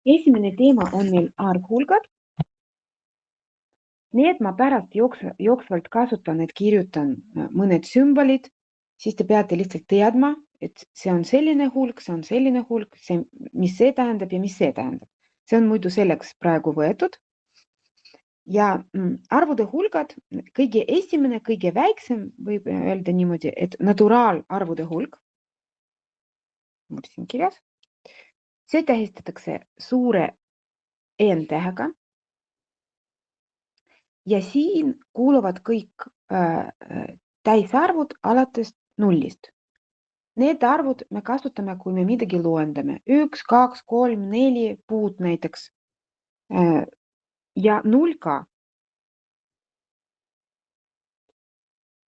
Esimene teema on meil arvhulgad. Need ma pärast jooksvalt kasutan, et kirjutan mõned sümbolid, siis te peate lihtsalt teadma, et see on selline hulk, mis see tähendab ja mis see tähendab. See on muidu selleks praegu võetud. Ja arvude hulgad, kõige esimene, kõige väiksem võib öelda niimoodi, et naturaalarvude hulk, mul siin kirjas, see tähistatakse suure n-tähega. Ja siin kuuluvad kõik täisarvud alates nullist. Need arvud me kasutame, kui me midagi loendame. 1, 2, 3, 4 puud näiteks. Ja 0 ka.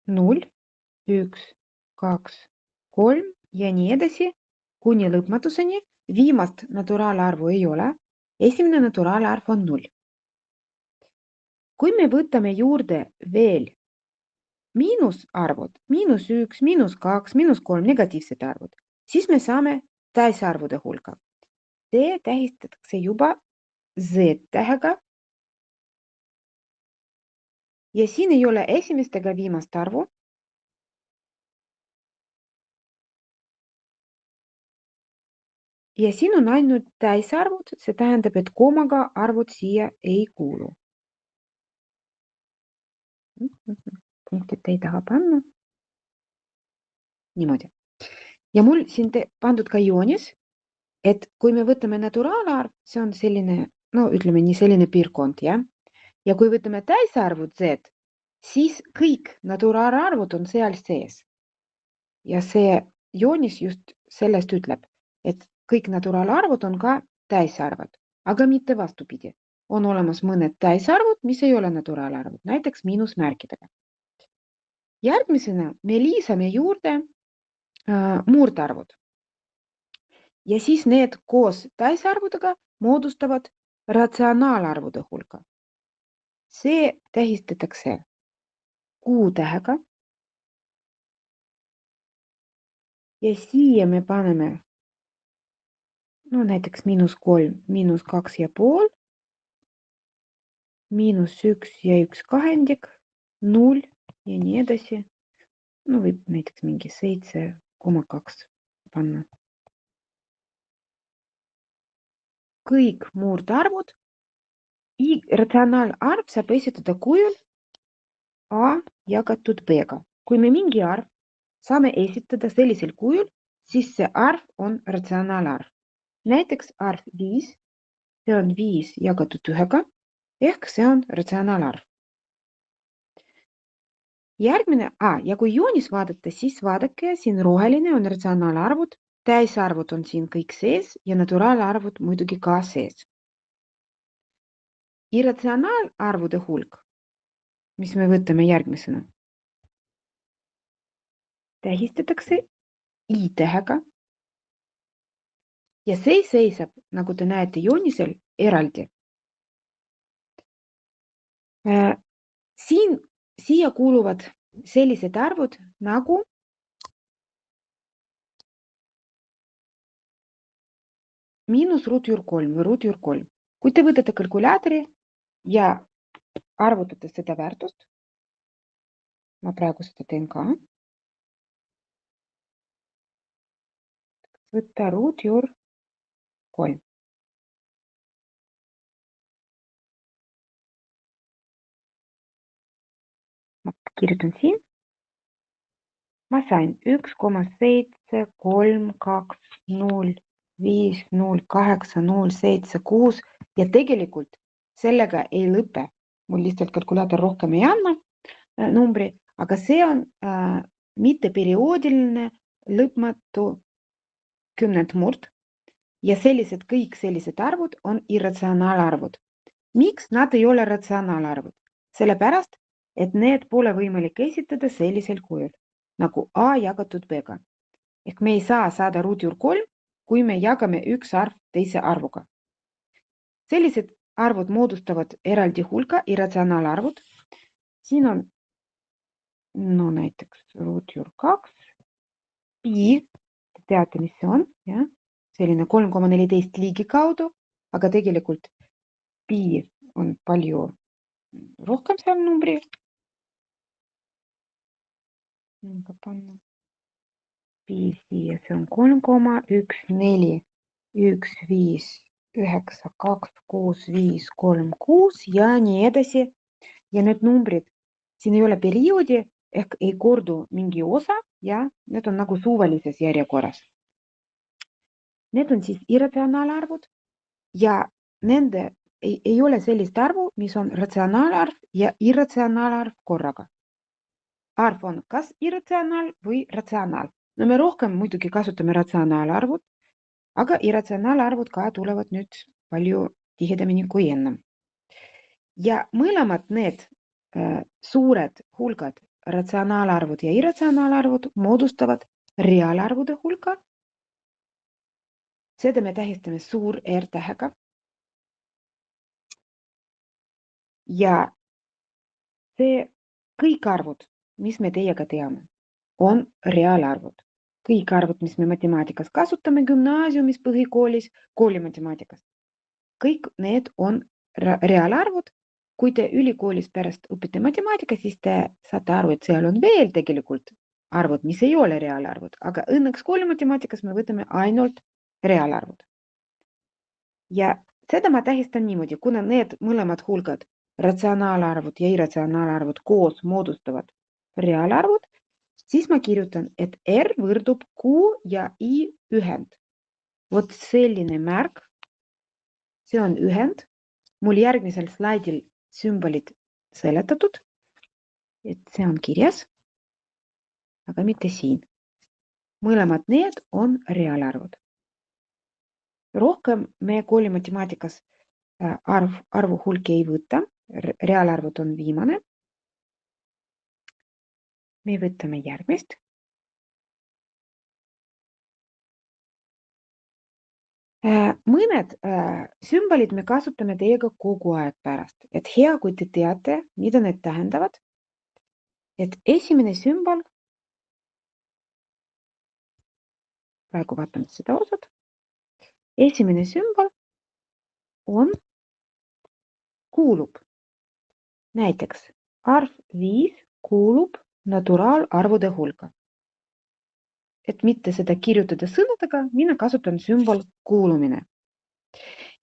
0, 1, 2, 3 ja nii edasi kuni lõpmatuseni. Viimast naturaalarvu ei ole. Esimene naturaalarv on 0. Kui me võtame juurde veel miinusarvud, -1, -2, -3 negatiivsed arvud, siis me saame täisarvude hulka. See tähistatakse juba Z-tähega. Ja siin ei ole esimest ega viimast arvu. Ja siin on ainult täisarvud, see tähendab, et koomaga arvud siia ei kuulu. Punktid ei taha panna. Niimoodi. Ja mul siin pandud ka joonis, et kui me võtame naturaalarv, see on selline, ütleme nii, selline piirkond, ja? Ja kui võtame täisarvud Z, siis kõik naturaalarvud on seal sees. Ja see joonis just sellest ütleb, et kõik naturaalarvud on ka täisarvad, aga mitte vastupidi. On olemas mõned täisarvud, mis ei ole naturaalarvud, näiteks miinusmärkidega. Järgmisena me liisame juurde muurdarvud. Ja siis need koos täisarvudega moodustavad ratsionaalarvude hulka. See tähistatakse Q-tähega. Ja siia me paneme näiteks -3, -2,5, -1 ja 1 kahendik, 0 ja nii edasi. Võib näiteks mingi 7,2 panna. Kõik muurdarvud. Ratsionaalarv saab esitada kujul A jagatud B-ga. Kui me mingi arv saame esitada sellisel kujul, siis see arv on ratsionaalarv. Näiteks arv 5, see on 5 jagatud 1-ga, ehk see on ratsionaalarv. Järgmine, ja kui joonis vaadata, siis vaadake, siin roheline on ratsionaalarvud, täisarvud on siin kõik sees ja naturaalarvud muidugi ka sees. Irratsionaalarvude hulk, mis me võtame järgmisena, tähistatakse I-tähega. Ja see seisab, nagu te näete joonisel, eraldi. Siia kuuluvad sellised arvud nagu -√3 või √3. Kui te võtate kalkulaatori ja arvutate seda väärtust, ma praegu seda teen ka, võtta √3. Ma kirjutan siin. Ma sain 1,732050807,6 ja tegelikult sellega ei lõpe. Mul lihtsalt kalkulaator rohkem ei anna numbri, aga see on mitteperioodiline lõpmatu kümnendmurd ja kõik sellised arvud on irratsionaalarvud. Miks nad ei ole ratsionaalarvud? Sellepärast, et need pole võimalik esitada sellisel kujul, nagu A jagatud B-ga. Ehk me ei saa saada √3, kui me jagame üks arv teise arvuga. Sellised arvud moodustavad eraldi hulka irratsionaalarvud. Siin on näiteks √2, pi, te teate, mis see on, ja? Selline 3,14 liigi kaudu aga tegelikult pi on palju rohkem seal numbri. Panna pi siia, see on 3,14, 1, 5, 9, 2, 6, 5, 3, 6 ja nii edasi. Ja need numbrid, siin ei ole perioodi ehk ei kordu mingi osa ja need on nagu suvalises järjekorras. Need on siis irratsionaalarvud ja nende ei ole sellist arvu, mis on ratsionaalarv ja irratsionaalarv korraga. Arv on kas irratsionaal või ratsionaal. No me rohkem muidugi kasutame ratsionaalarvud, aga irratsionaalarvud ka tulevad nüüd palju tihedamini kui enne. Ja mõlemad need suured hulgad, ratsionaalarvud ja irratsionaalarvud moodustavad reaalarvude hulka. Seda me tähistame suur R-tähega. Ja see kõik arvud, mis me teiega teame, on reaalarvud. Kõik arvud, mis me matemaatikas kasutame gümnaasiumis, põhikoolis, koolimatemaatikas. Kõik need on reaalarvud. Kui te ülikoolis pärast õpite matemaatika, siis te saate aru, et seal on veel tegelikult arvud, mis ei ole reaalarvud, aga õnneks koolimatimaatikas me võtame ainult reaalarvud. Ja seda ma tähistan niimoodi, kuna need mõlemad hulgad, ratsionaalarvud ja irratsionaalarvud koos moodustavad reaalarvud, siis ma kirjutan, et R võrdub Q ja I ühend. Vot selline märk, see on ühend. Mul järgmisel slaidil sümbolid seletatud, et see on kirjas, aga mitte siin. Mõlemad need on reaalarvud. Rohkem me koolimatimaatikas arvu hulki ei võta, reaalarvud on viimane. Me võtame järgmist. Mõned sümbolid me kasutame teiega kogu aeg pärast, et hea, kui te teate, mida need tähendavad. Et esimene sümbol, praegu vaatame seda osad, esimene sümbol on kuulub. Näiteks arv 5 kuulub naturaalarvude hulka. Et mitte seda kirjutada sõnadega, mina kasutan sümbol kuulumine.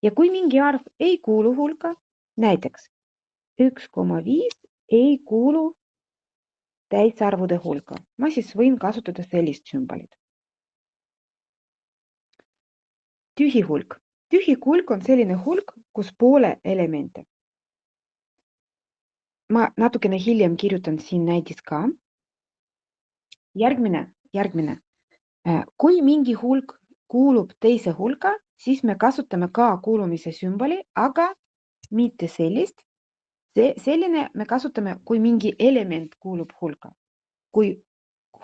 Ja kui mingi arv ei kuulu hulka, näiteks 1,5 ei kuulu täisarvude hulka, ma siis võin kasutada sellist sümbolit. Tühi hulk. Tühi hulk on selline hulk, kus poole elemente. Ma natukene hiljem kirjutan siin näidis ka. Järgmine. Kui mingi hulk kuulub teise hulka, siis me kasutame ka kuulumise sümboli, aga mitte sellist. Selline me kasutame, kui mingi element kuulub hulka. Kui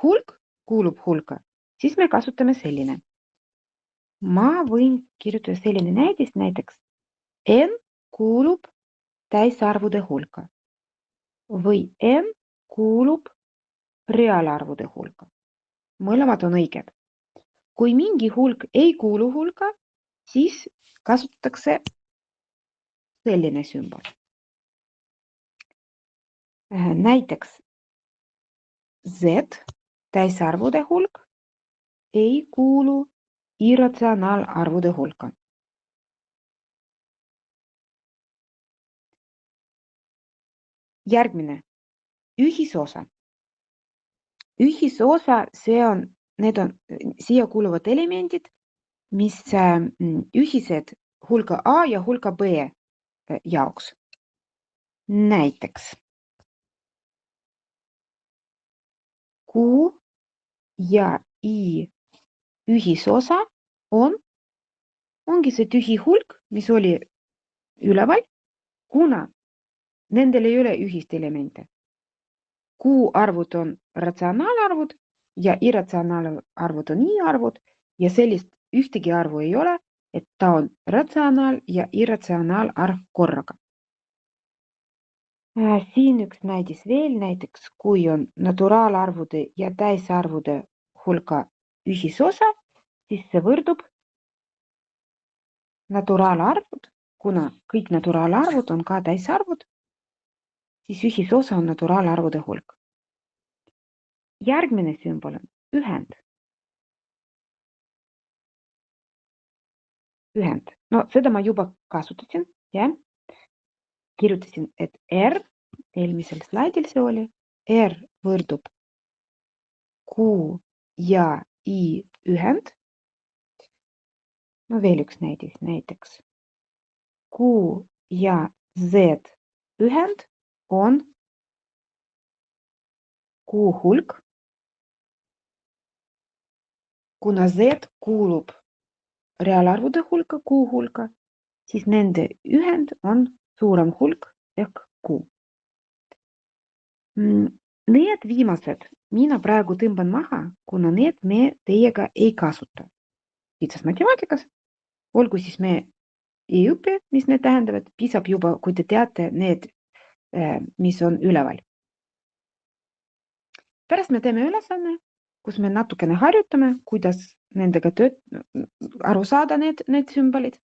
hulk kuulub hulka, siis me kasutame selline. Ma võin kirjutada selline näidis, näiteks n kuulub täisarvude hulka või n kuulub reaalarvude hulka. Mõlemad on õiged. Kui mingi hulk ei kuulu hulka, siis kasutatakse selline sümbol. Näiteks Z, täisarvude hulk, ei kuulu irratsionaalarvude hulka. Järgmine, ühisosa. Ühisosa, need on siia kuuluvad elemendid, mis ühised hulka A ja hulka B jaoks. Näiteks Q ja I ühisosa ongi see tühi hulk, mis oli üleval, kuna nendel ei ole ühist elemente. Q-arvud on ratsionaalarvud ja irratsionaalarvud on I-arvud ja sellist ühtegi arvu ei ole, et ta on ratsionaal ja irratsionaalarv korraga. Siin üks näidis veel, näiteks kui on naturaalarvude ja täisarvude hulka ühisosa, siis see võrdub naturaalarvud, kuna kõik naturaalarvud on ka täisarvud, siis ühisosa on naturaalarvude hulk. Järgmine sümbol on ühend. Ühend. No seda ma juba kasutasin, jah. Kirjutasin, et R, eelmisel slaidil see oli, R võrdub Q ja I ühend. No veel üks näiteks. Q ja Z ühend on Q hulk. Kuna Z kuulub reaalarvude hulka, Q hulka, siis nende ühend on suurem hulk ehk Q. Need viimased mina praegu tõmban maha, kuna need me teiega ei kasuta. Kitsas matemaatikas, olgu siis me ei õpi, mis need tähendavad, piisab juba, kui te teate need, mis on üleval. Pärast me teeme ülesanne, kus me natukene harjutame, kuidas nendega aru saada need sümbolid.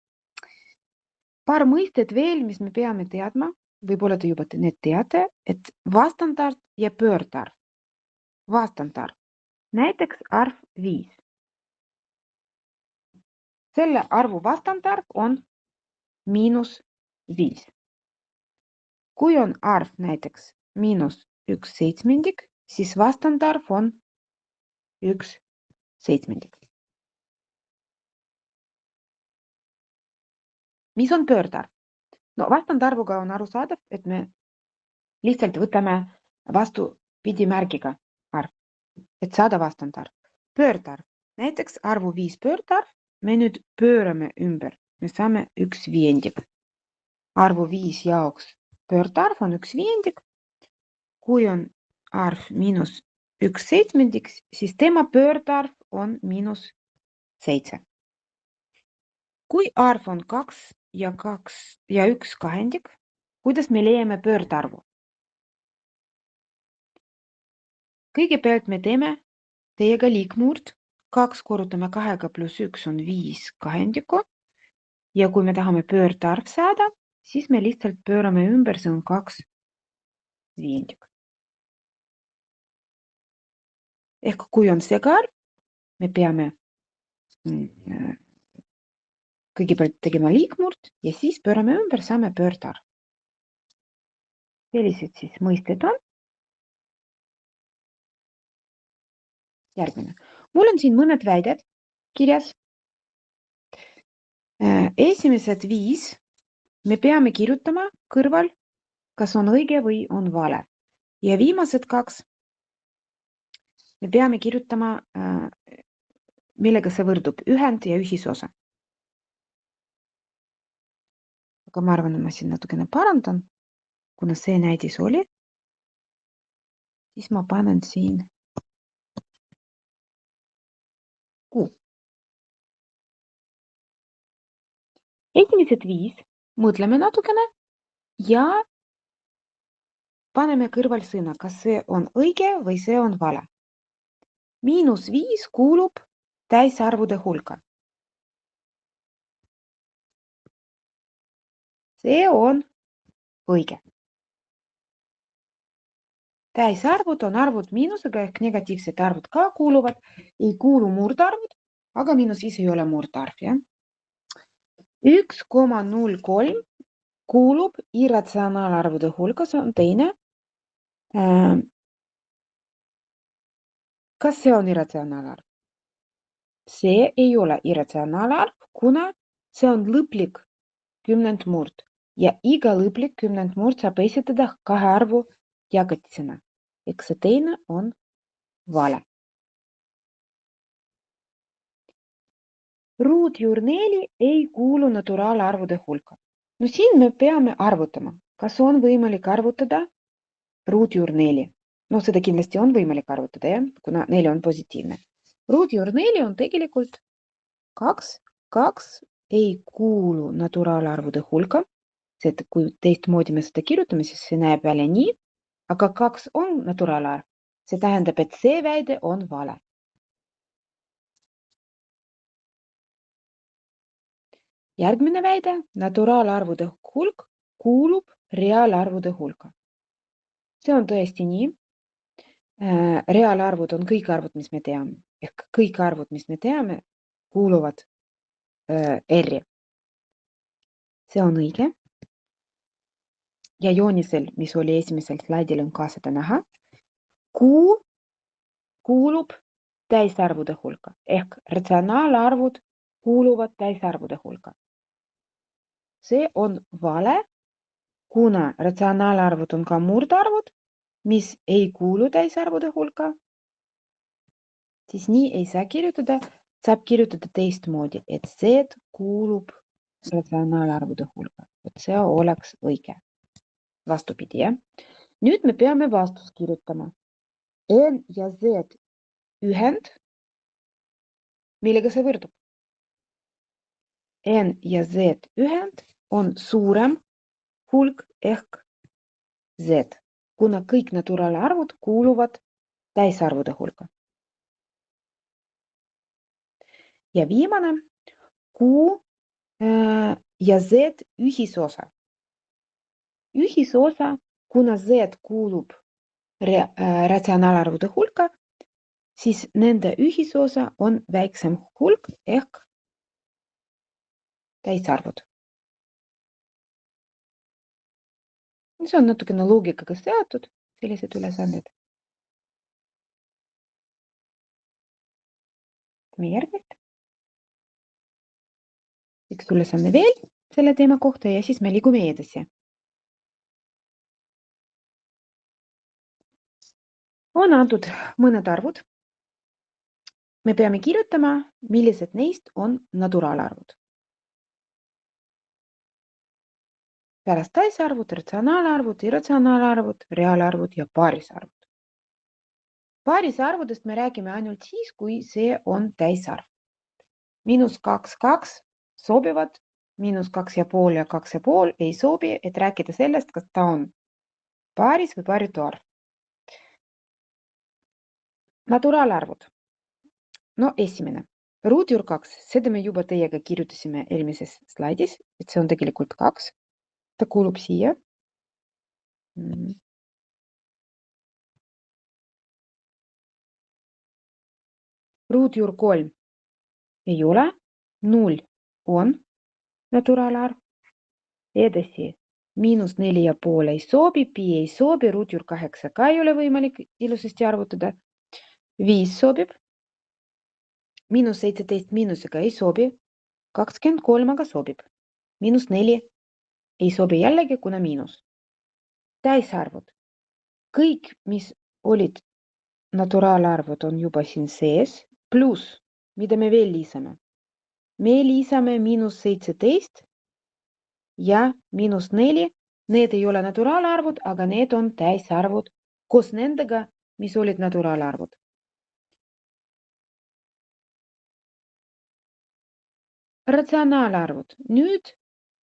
Paar mõistet veel, mis me peame teadma, võib-olla te juba need teate, et vastandarv ja pöördarv. Vastandarv, näiteks arv 5. Selle arvu vastandarv on -5. Kui on arv näiteks -1/7, siis vastandarv on 1/7. Mis on pöördarv? No vastandarvuga on arusaadav, et me lihtsalt võtame vastupidi märgiga arv, et saada vastandarv. Pöördarv, näiteks arvu 5 pöördarv, me nüüd pöörame ümber, me saame 1/5. Arvu 5 jaoks pöördarv on 1/5. Kui on arv -1/7, siis tema pöördarv on -7. Kui arv on 2 ja 1 kahendik, kuidas me leiame pöördarvu? Kõigepealt me teeme teiega liikmurd. 2 korrutame 2 + 1 on 5 kahendikku. Ja kui me tahame pöördarv saada, siis me lihtsalt pöörame ümber, see on 2/5. Ehk kui on segaarv, me peame kõigepealt tegema liikmurd ja siis pöörame ümber, saame pöördarv. Sellised siis mõisted on. Järgmine. Mul on siin mõned väided kirjas. Esimesed 5 me peame kirjutama kõrval, kas on õige või on vale. Ja viimased 2 me peame kirjutama, millega see võrdub, ühend ja ühisosa. Aga ma arvan, et ma siin natukene parandan, kuna see näidis oli, siis ma panen siin Q. Esimesed 5 mõtleme natukene ja paneme kõrval sõna, kas see on õige või see on vale. -5 kuulub täisarvude hulka. See on õige. Täisarvud on arvud miinusega ehk negatiivsed arvud ka kuuluvad, ei kuulu murdarvud, aga -5 ei ole murdarv. 1,03 kuulub irratsionaalarvude hulka, see on teine. Kas see on irratsionaalarv? See ei ole irratsionaalarv, kuna see on lõplik kümnendmurd ja iga lõplik kümnendmurd saab esitada kahe arvu jagatisena. Eks see teine on vale. Ruutjuur 4 ei kuulu naturaalarvude hulka. No siin me peame arvutama, kas on võimalik arvutada ruutjuur 4. No seda kindlasti on võimalik arvutada, jah? Kuna 4 on positiivne. Ruutjuur 4 on tegelikult 2. 2 ei kuulu naturaalarvude hulka. See, et kui teistmoodi me seda kirjutame, siis see näeb välja nii, aga 2 on naturaalarv. See tähendab, et see väide on vale. Järgmine väide, naturaalarvude hulk kuulub reaalarvude hulka. See on tõesti nii. Reaalarvud on kõik arvud, mis me teame. Ehk kõik arvud, mis me teame, kuuluvad R-i. See on õige. Ja joonisel, mis oli esimesel slaidil, on ka seda näha. Q kuulub täisarvude hulka. Ehk ratsionaalarvud kuuluvad täisarvude hulka. See on vale, kuna ratsionaalarvud on ka murdarvud, mis ei kuulu täisarvude hulka, siis nii ei saa kirjutada, saab kirjutada teistmoodi, et Z kuulub ratsionaalarvude hulka. See oleks õige. Vastupidi, jah? Nüüd me peame vastus kirjutama. N ja Z ühend, millega see võrdub? N ja Z ühend on suurem hulk ehk Z, kuna kõik naturaalarvud kuuluvad täisarvude hulka. Ja viimane, Q ja Z ühisosa. Ühisosa, kuna Z kuulub ratsionaalarvude hulka, siis nende ühisosa on väiksem hulk ehk täisarvud. See on natukene loogikaga seotud, sellised ülesanded. Teeme järgmist. Üks ülesanne veel selle teema kohta ja siis me liigume edasi. On antud mõned arvud. Me peame kirjutama, millised neist on naturaalarvud. Pärast täisarvud, ratsionaalarvud, irratsionaalarvud, reaalarvud ja paarisarvud. Paarisarvudest me räägime ainult siis, kui see on täisarv. -2, 2 sobivad, -2,5 ja 2,5 ei sobi, et rääkida sellest, kas ta on paaris või paaritu arv. Naturaalarvud. No esimene. Ruutjuur 2, seda me juba teiega kirjutasime eelmises slaidis, et see on tegelikult 2. Ta kuulub siia. Ruutjuur 3 ei ole, 0 on naturaalarv. Edasi, -4,5 ei sobi, pi ei sobi, ruutjuur 8 ka ei ole võimalik ilusasti arvutada. 5 sobib, -17 miinusega ei sobi, 23 aga sobib, -4 ei sobi jällegi, kuna miinus. Täisarvud. Kõik, mis olid naturaalarvud, on juba siin sees, pluss, mida me veel lisame? Me lisame -17 ja -4. Need ei ole naturaalarvud, aga need on täisarvud koos nendega, mis olid naturaalarvud. Ratsionaalarvud. Nüüd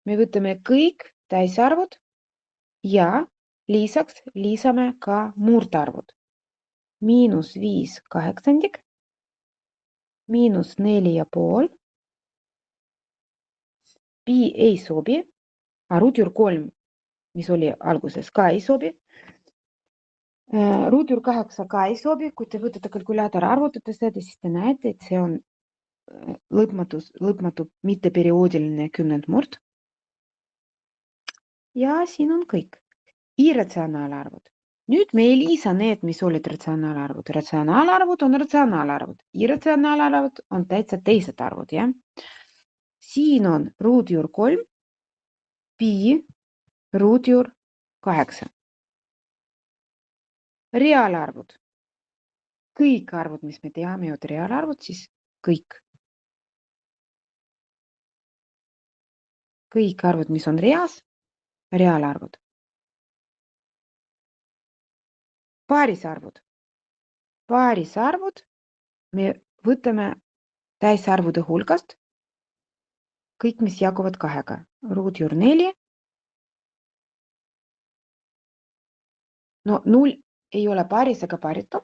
me võtame kõik täisarvud ja lisaks lisame ka murdarvud. -5 kaheksandik, -4,5, pi ei sobi, ruutjuur 3, mis oli alguses, ka ei sobi. Ruutjuur 8 ka ei sobi, kui te võtate kalkulaator arvutate seda, siis te näete, et see on lõpmatu mitteperioodiline kümnendmurd. Ja siin on kõik. Irratsionaalarvud. Nüüd me ei lisa need, mis olid ratsionaalarvud. Ratsionaalarvud on ratsionaalarvud. Irratsionaalarvud on täitsa teised arvud, jah? Siin on ruutjuur 3, pi, ruutjuur 8. Reaalarvud. Kõik arvud, mis me teame, on reaalarvud, siis kõik. Kõik arvud, mis on reas, reaalarvud. Paarisarvud. Paarisarvud me võtame täisarvude hulgast kõik, mis jaguvad 2-ga. Ruutjuur 4. No 0 ei ole paaris, aga paaritu.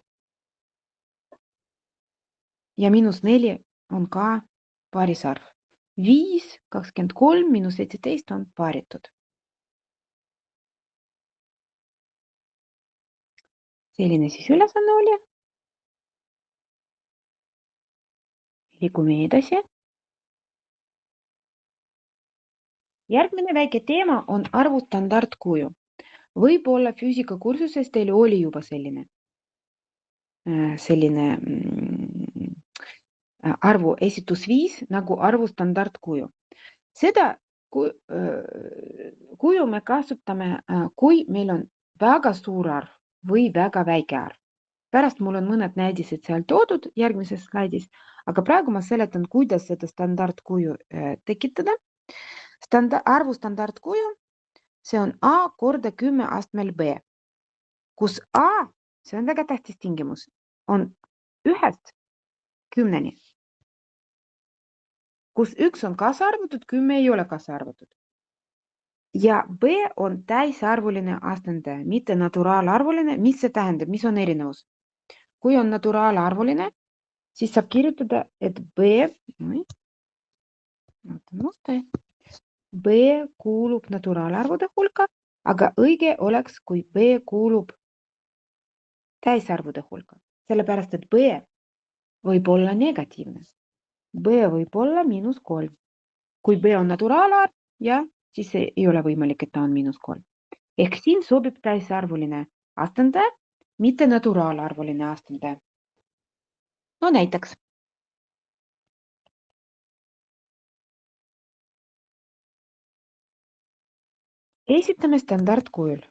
Ja -4 on ka paarisarv. 5, 23 miinus 17 on paaritud. Selline siis ülesanne oli. Liigume edasi. Järgmine väike teema on arvu standardkuju. Võib-olla füüsikakursuses teil oli juba selline arvu esitusviis nagu arvu standardkuju. Seda kuju me kasutame, kui meil on väga suur arv või väga väike arv. Pärast mul on mõned näidised seal toodud järgmises slaidis, aga praegu ma seletan, kuidas seda standardkuju tekitada. Arvu standardkuju, see on A korda 10 astmel B, kus A, see on väga tähtis tingimus, on 1-st 10-ni. Kus 1 on kaasarvutud, 10 ei ole kaasarvutud. Ja B on täisarvuline astendaja, mitte naturaalarvuline. Mis see tähendab, mis on erinevus? Kui on naturaalarvuline, siis saab kirjutada, et B kuulub naturaalarvude hulka, aga õige oleks, kui B kuulub täisarvude hulka. Sellepärast, et B võib olla negatiivne. B võib olla -3. Kui B on naturaalarv, siis ei ole võimalik, et ta on -3. Ehk siin sobib täisarvuline astendaja, mitte naturaalarvuline astendaja. No näiteks. Esitame standardkujul.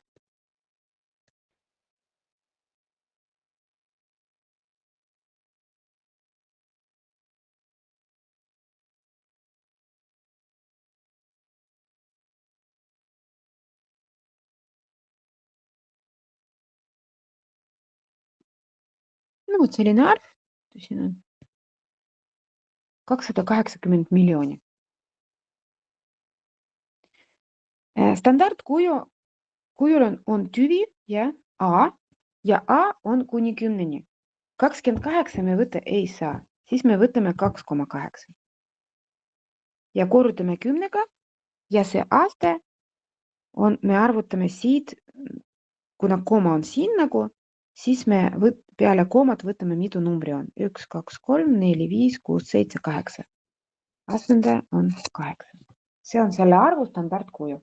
No vot selline arv, siin on 280 miljooni. Standardkujul on tüvi A ja A on kuni 10-ni. 28 me võtta ei saa, siis me võtame 2,8. Ja korrutame 10-ga ja see aste on, me arvutame siit, kuna kooma on siin nagu, siis me peale koomat võtame, mitu numbri on. 1, 2, 3, 4, 5, 6, 7, 8. Asendaja on 8. See on selle arvu standardkuju.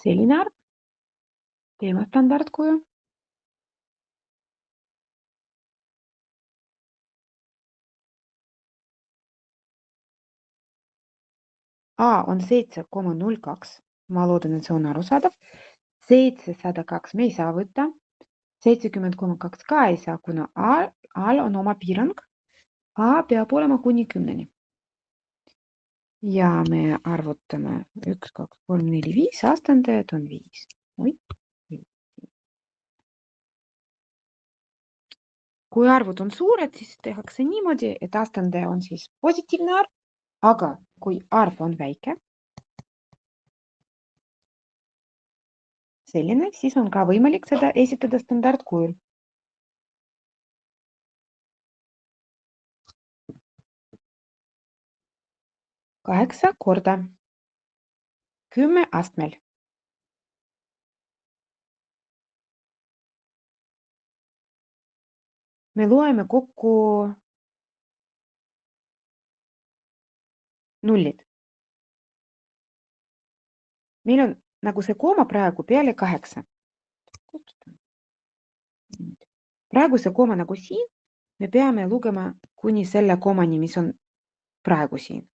Selline arv. Teeme standardkuju. A on 7,02. Ma loodan, et see on arusaadav. 702 me ei saa võtta. 70,2 ka ei saa, kuna A-l on oma piirang. A peab olema kuni 10-ni. Ja me arvutame 1, 2, 3, 4, 5. Astendajad on 5. Kui arvud on suured, siis tehakse niimoodi, et astendaja on siis positiivne arv, aga kui arv on väike, selline, siis on ka võimalik seda esitada standardkujul. Kaheksa korda 10 astmel. Me loeme kokku nullid. Meil on nagu see kooma praegu peale 8. Praegu see kooma nagu siin, me peame lugema kuni selle koomani, mis on praegu siin.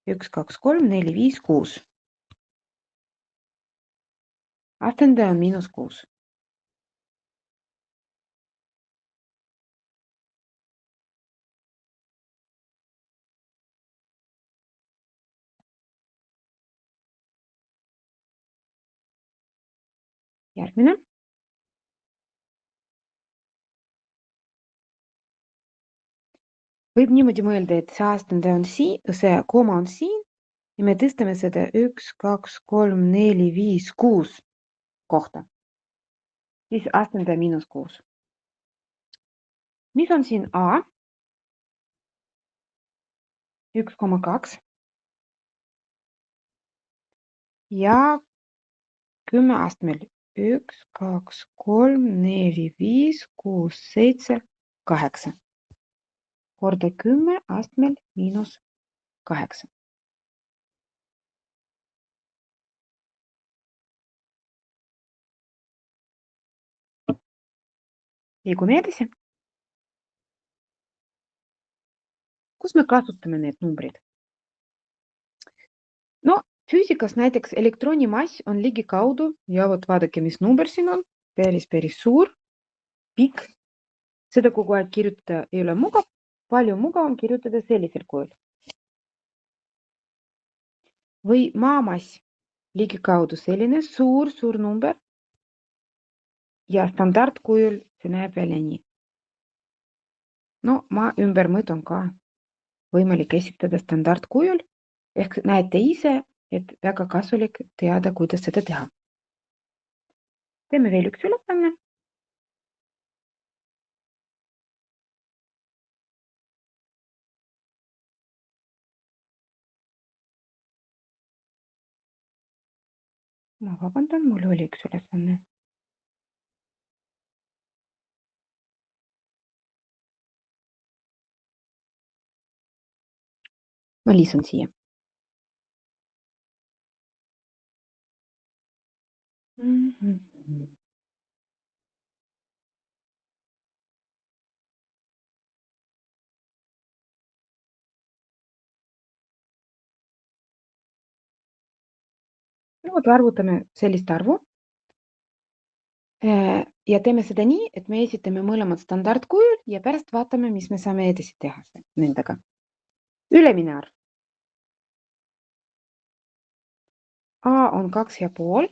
1, 2, 3, 4, 5, 6. Astendaja on -6. Järgmine. Võib niimoodi mõelda, et see astendaja on siin, see kooma on siin ja me tõstame seda 1, 2, 3, 4, 5, 6 kohta. siis asendaja -6. Mis on siin A? 1,2 ja 10 astmel 1, 2, 3, 4, 5, 6, 7, 8 korda 10 astmel -8. Liigume edasi. Kus me kasutame need numbrid? No füüsikas näiteks elektroni mass on ligikaudu ja vot vaadake, mis number siin on. Päris suur, pikk. Seda kogu aeg kirjutada ei ole mugav. Palju mugavam kirjutada sellisel kujul. Või maamass ligikaudu selline suur number. Ja standardkujul see näeb välja nii. No maa ümbermõõt on ka võimalik esitada standardkujul. Ehk näete ise, et väga kasulik teada, kuidas seda teha. Teeme veel üks ülesanne. Ma vabandan, mul oli üks ülesanne. Ma lisan siia. No vot arvutame sellist arvu. Ja teeme seda nii, et me esitame mõlemad standardkujul ja pärast vaatame, mis me saame edasi teha nendega. Ülemine arv. A on 2,5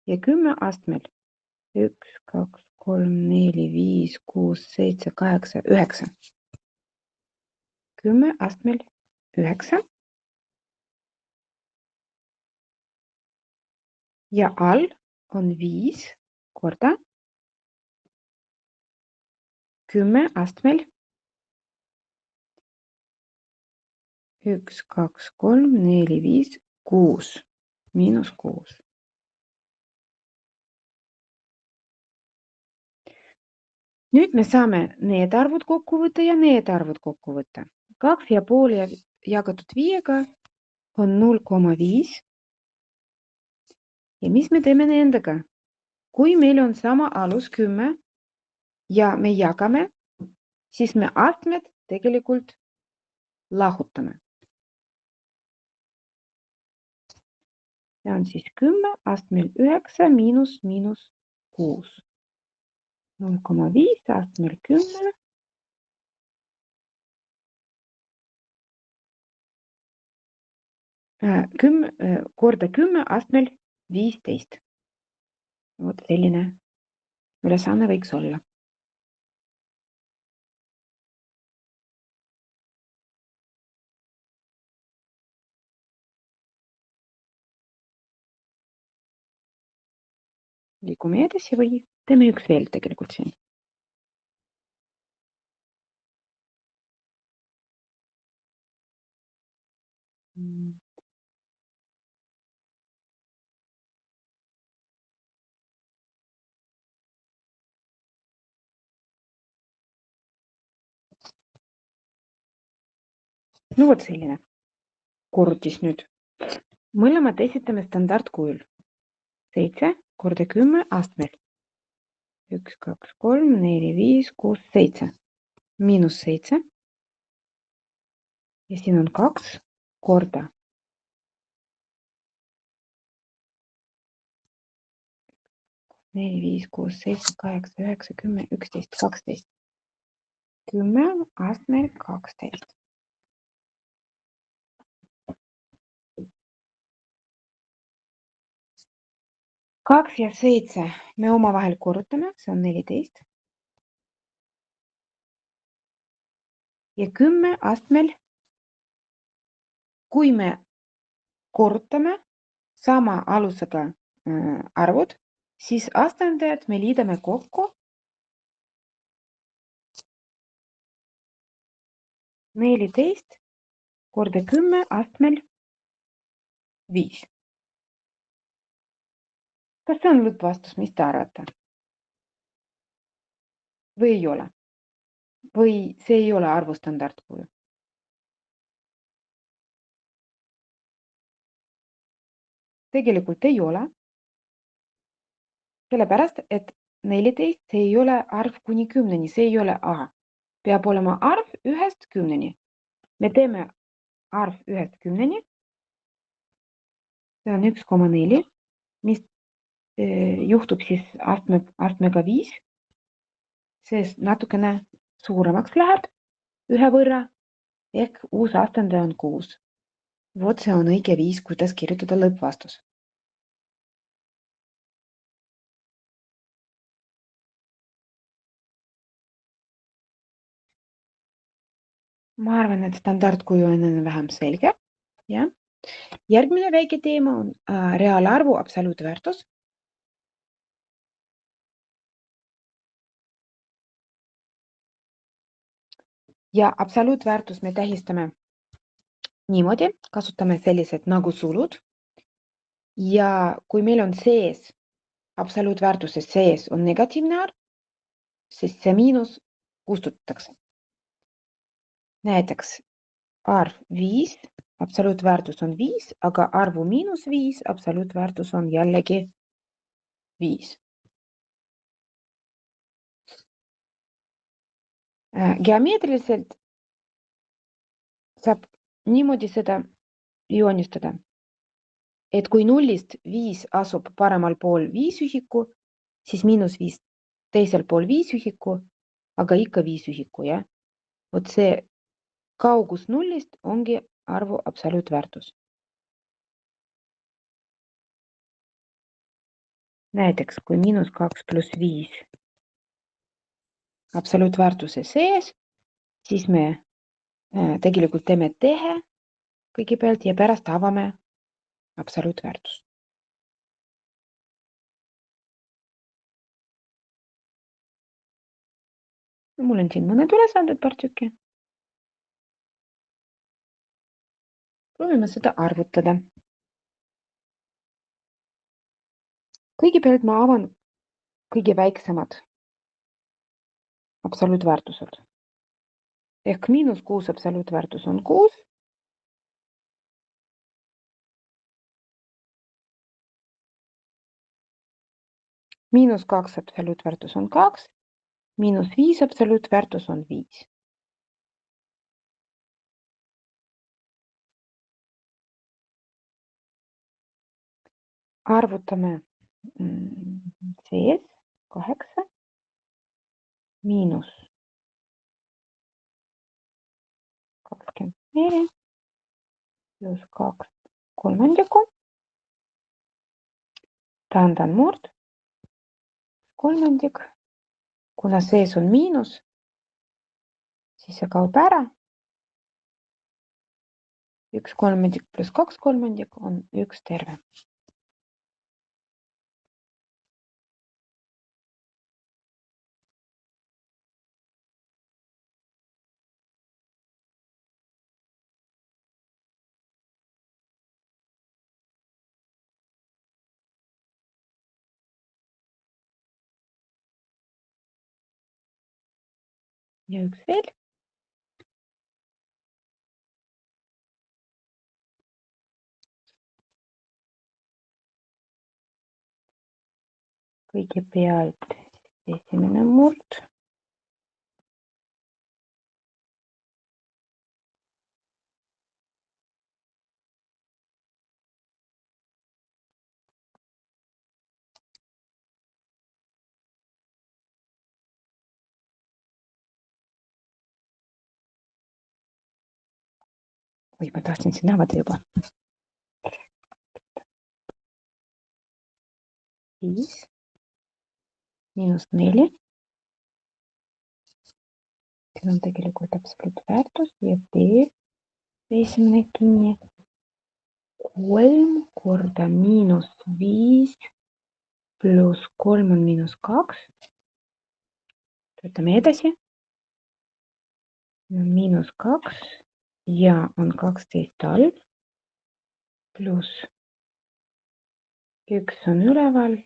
ja 10 astmel. 1, 2, 3, 4, 5, 6, 7, 8, 9. 10 astmel 9. Ja all on 5 korda 10 astmel 1, 2, 3, 4, 5, 6. -6. Nüüd me saame need arvud kokku võtta ja need arvud kokku võtta. 2,5 jagatud 5 on 0,5. Ja mis me teeme nendega? Kui meil on sama alus 10 ja me jagame, siis me astmed tegelikult lahutame. See on siis 10 astmel 9 miinus -6. 0,5 astmel 10. Korda 10 astmel 15. Vot selline ülesanne võiks olla. Liigume edasi või teeme üks veel tegelikult siin. No vot selline korrutis nüüd. Mõlemad esitame standardkujul. 7 korda 10 astmel. 1, 2, 3, 4, 5, 6, 7. -7. Ja siin on 2 korda. 4, 5, 6, 7, 8, 9, 10, 11, 12. 10 astmel 12. Kaks ja 7 me omavahel korrutame, see on 14. Ja 10 astmel, kui me korrutame sama alusega arvud, siis astendajad me liidame kokku. 14 korda 10 astmel 5. Kas see on lõppvastus, mis te arvate? Või ei ole? Või see ei ole arvu standardkuju? Tegelikult ei ole. Sellepärast, et 14 see ei ole arv kuni 10-ni, see ei ole A. Peab olema arv 1-st 10-ni. Me teeme arv 1-st 10-ni. See on 1,4, mis juhtub siis astmega 5. See natukene suuremaks läheb ühe võrra, ehk uus astendaja on 6. Vot see on õige viis, kuidas kirjutada lõppvastus. Ma arvan, et standardkuju on vähem selge. Ja? Järgmine väike teema on reaalarvu absoluutväärtus. Ja absoluutväärtus me tähistame niimoodi, kasutame sellised nagu sulud. Ja kui meil on sees, absoluutväärtuses sees on negatiivne arv, siis see miinus kustutatakse. Näiteks arv 5, absoluutväärtus on 5, aga arvu miinus 5, absoluutväärtus on jällegi 5. Geomeetriliselt saab niimoodi seda joonistada, et kui 0-st 5 asub paremal pool 5 ühiku, siis miinus 5 teisel pool 5 ühiku, aga ikka 5 ühiku, jah? Vot see kaugus 0-st ongi arvu absoluutväärtus. Näiteks, kui miinus 2 pluss 5 absoluutväärtuse sees, siis me tegelikult teeme tehe kõigepealt ja pärast avame absoluutväärtust. Mul on siin mõned ülesanded paar tükki. Proovime seda arvutada. Kõigepealt ma avan kõige väiksemad absoluutväärtused. Ehk miinus 6 absoluutväärtus on 6. Miinus 2 absoluutväärtus on 2. Miinus 5 absoluutväärtus on 5. Arvutame sees 8 miinus 24 plus 2 kolmandikku. Taandan murd. Kolmandik. Kuna sees on miinus, siis see kaob ära. 1 kolmandik plus 2 kolmandik on 1 terve. Ja üks veel. Kõigepealt esimene murd. Oi, ma tahtsin siin avada juba. 5 miinus 4. See on tegelikult absoluutväärtus ja esimene kinni. 3 korda miinus 5 pluss 3 on -2. Töötame edasi. -2 ja on 12 all. Pluss 1 on üleval.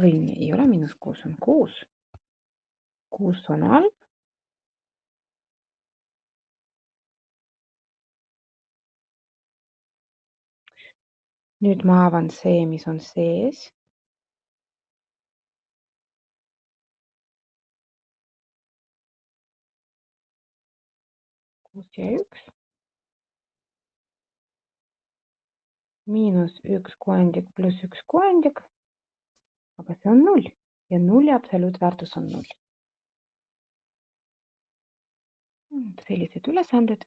Või ei ole -6, on 6. 6 on all. Nüüd ma avan see, mis on sees. Ja 1. -1 kuuendik pluss 1 kuuendik. Aga see on 0 ja 0 absoluutväärtus on 0. Sellised ülesanded.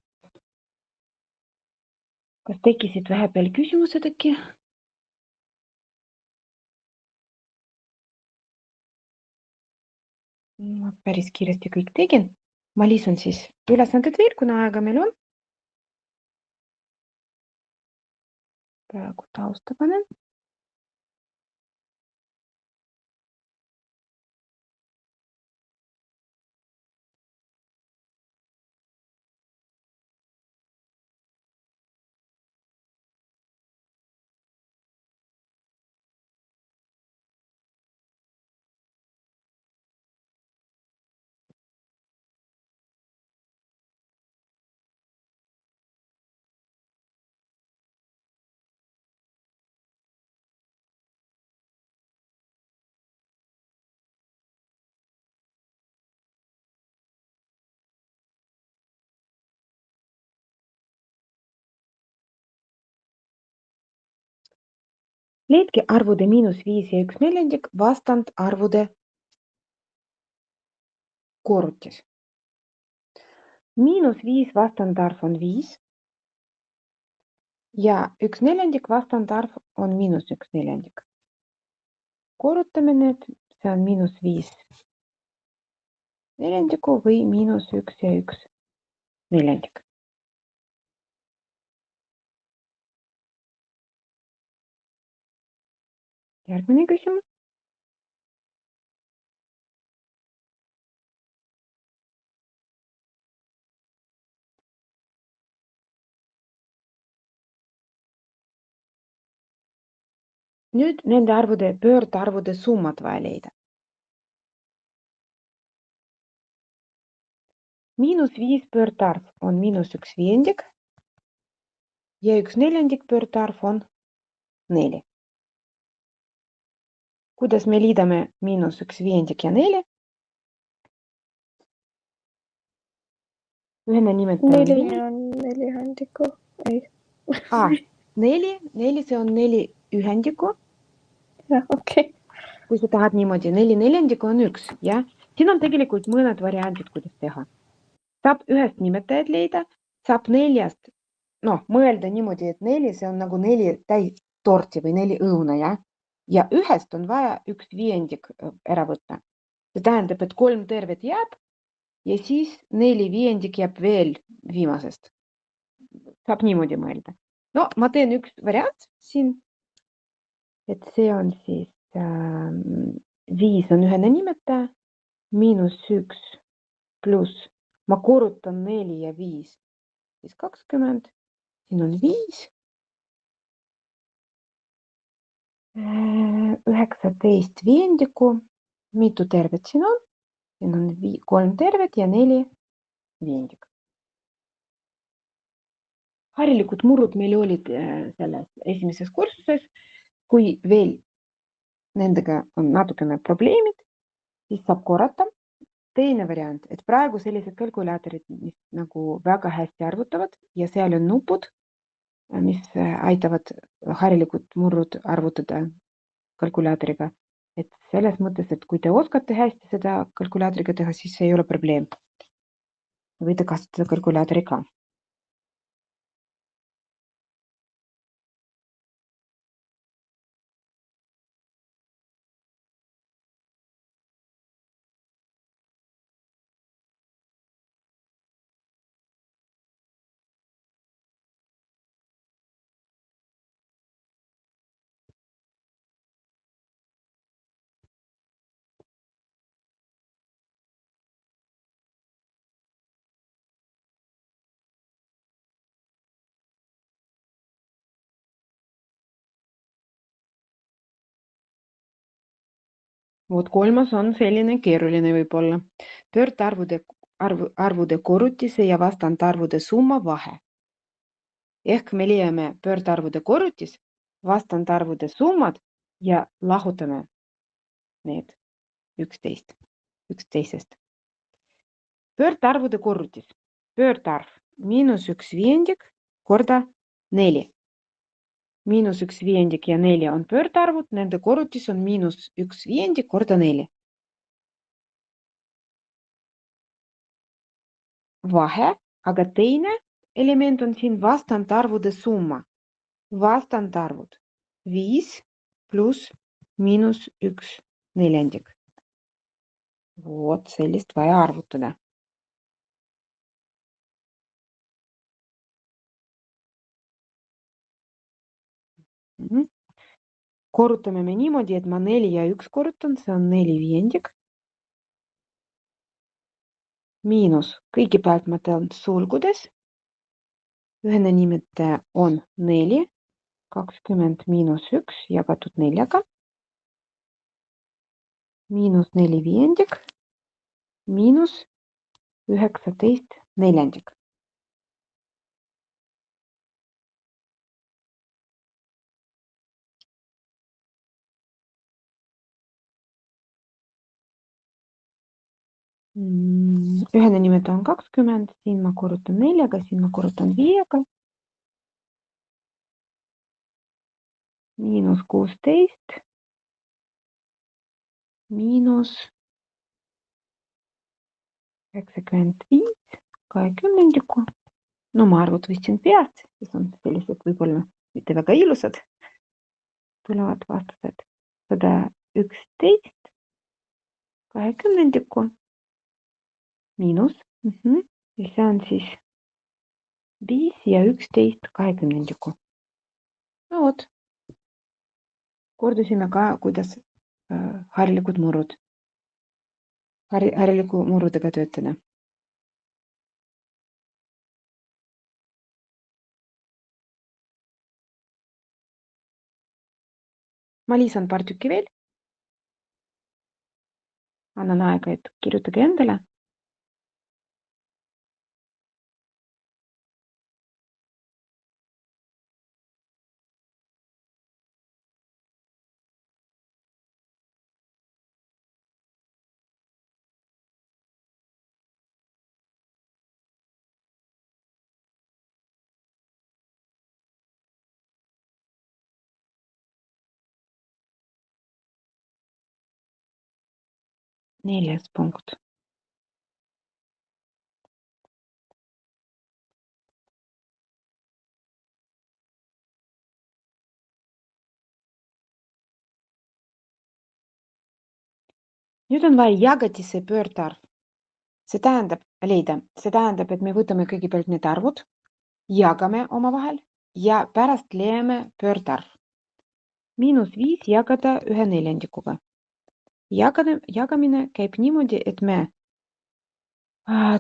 Kas tekkisid vahepeal küsimused äkki? Ma päris kiiresti kõik tegin. Ma lisan siis ülesanded veel, kuna aega meil on. Praegu tausta panen. Leidke arvude -5 ja 1/4 vastandarvude korrutis. -5 vastandarv on 5 ja 1/4 vastandarv on -1/4. Korrutame need, see on -5 neljandiku või -1 ja 1/4. Järgmine küsimus. Nüüd nende arvude pöördarvude summad vaja leida. -5 pöördarv on -1/5 ja 1/4 pöördarv on 4. Kuidas me liidame -1/5 ja 4? Ühene nimetaja 4 on 4 ühendikku. Ei. 4, see on 4 ühendikku. Jah, okei. Kui sa tahad niimoodi, 4 neljandikku on 1, jah? Siin on tegelikult mõned variandid, kuidas teha. Saab ühest nimetajat leida, saab 4-st, mõelda niimoodi, et 4, see on nagu 4 täis torti või 4 õuna, jah? Ja ühest on vaja 1/5 ära võtta. See tähendab, et 3 tervet jääb ja siis 4/5 jääb veel viimasest. Saab niimoodi mõelda. No, ma teen üks variant siin, et see on siis 5 on ühene nimetaja, -1 pluss, ma korrutan 4 ja 5, siis 20, siin on 5, 19 viiendikku, mitu tervet siin on 3 tervet ja 4 viiendik. Harilikud murrud meil olid selles esimeses kursuses, kui veel nendega on natukene probleemid, siis saab korrata. Teine variant, et praegu sellised kalkulaatorid, mis nagu väga hästi arvutavad ja seal on nupud, mis aitavad harilikud murrud arvutada kalkulaatoriga. Et selles mõttes, et kui te oskate hästi seda kalkulaatoriga teha, siis see ei ole probleem. Võite kasutada kalkulaatori ka. Vot kolmas on selline keeruline võib-olla. Pöördarvude korrutise ja vastandarvude summa vahe. Ehk me leiame pöördarvude korrutis, vastandarvude summad ja lahutame need üksteisest. Pöördarvude korrutis. Pöördarv -1/5 korda 4. -1/5 ja 4 on pöördarvud, nende korrutis on -1/5 korda 4. Vahe, aga teine element on siin vastandarvude summa. Vastandarvud 5 pluss -1/4. Vot sellist vaja arvutada. Korrutame me niimoodi, et ma 4 ja 1 korrutan, see on 4/5. Miinus, kõigepealt ma teen sulgudes. Ühene nimetaja on 4, 20 miinus 1 jagatud 4-ga. Miinus 4/5 miinus 19/4. Ühene nimetaja on 20, siin ma korrutan 4-ga, siin ma korrutan 5-ga. Miinus 16 miinus 95 20. No ma arvutasin peast, siis on sellised võib-olla mitte väga ilusad tulevad vastused. 111 20. Miinus. Ja see on siis 5 ja 11 20. No vot. Kordusime ka, kuidas harilikud murrud. Hariliku murrudega töötada. Ma lisan paar tükki veel. Annan aega, et kirjutage endale. Neljas punkt. Nüüd on vaja jagatise pöördarv. See tähendab, et me võtame kõigepealt need arvud, jagame omavahel ja pärast leiame pöördarv. -5 jagada 1/4. Jagamine käib niimoodi, et me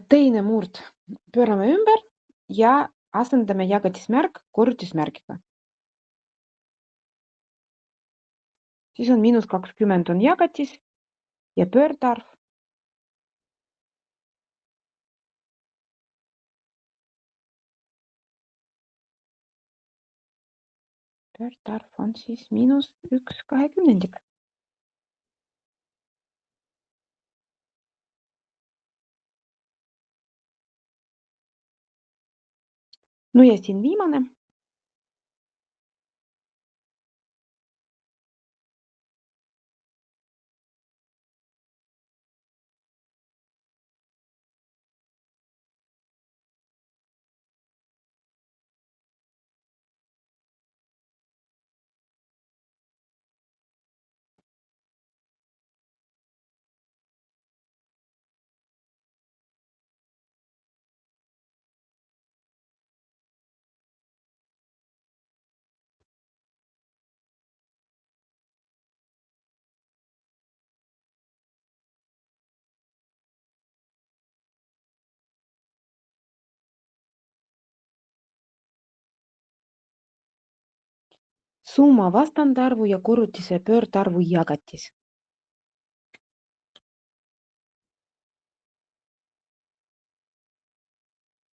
teine murd pöörame ümber ja asendame jagatismärk korrutismärgiga. Siis on -20 on jagatis ja pöördarv on siis -1/20. No ja siin viimane. Summa vastandarvu ja korrutise pöördarvu jagatis.